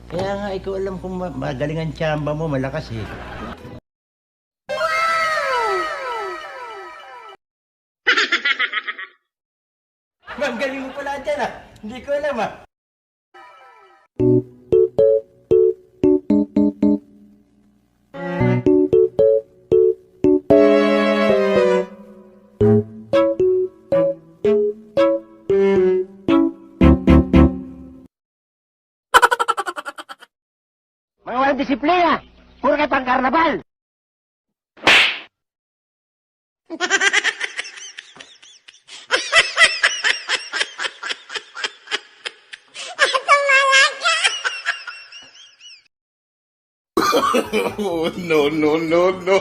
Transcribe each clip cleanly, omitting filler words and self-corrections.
Kaya nga, ikaw alam kung magaling ang tsamba mo, malakas eh. Ang galing mo pala dyan ah. Hindi ko alam ah. Mga walang disiplina! Puro kayo pang karnabal! Oh, no, no, no, no.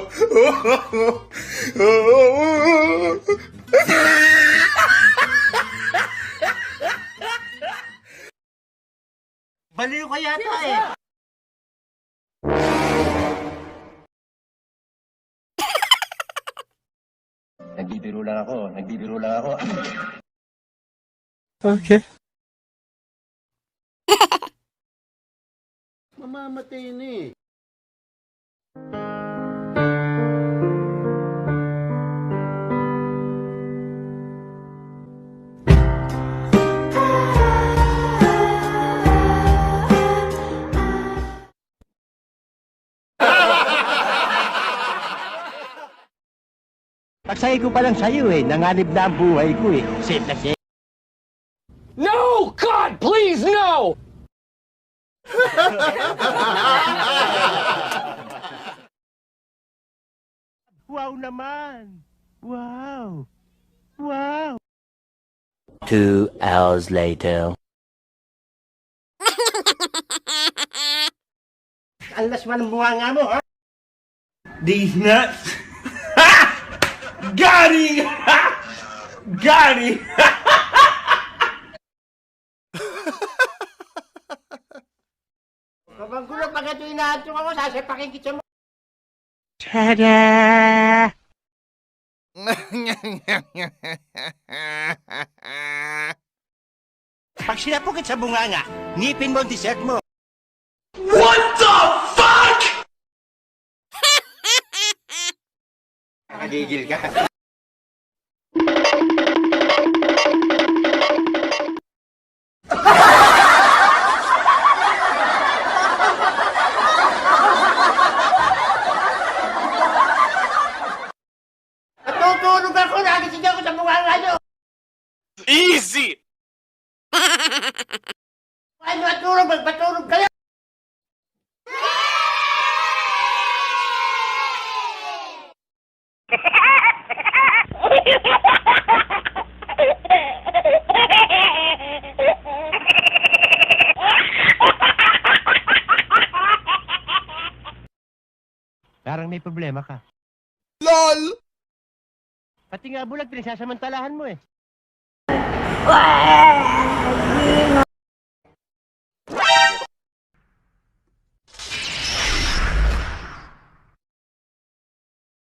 Baliw ka yata eh. Nagbibiro lang ako. Okay. Mamamatay na eh. Pagsaya ko pa lang sa'yo eh, nanganib na ang buhay ko eh. Safe na safe. No! God, please, no! Wow naman! Wow! Wow! 2 hours later. Ang lasman ng bunganga mo, ha? These nuts. Got him! Got him! Kapag gulo, pag ito inaantok ako, sasapakin kita mo. Ta-da! Pag sinapukit sa bunganga, ngipin mo ang dessert mo. What the fuck? Nakagigil ka. Natutulog ako, nagising ako sa bunganga nyo. Easy! Ano matulog, magpatulog kayo. Parang may problema ka. LOL! Pati nga bulag, pinagsasamantalahan mo eh.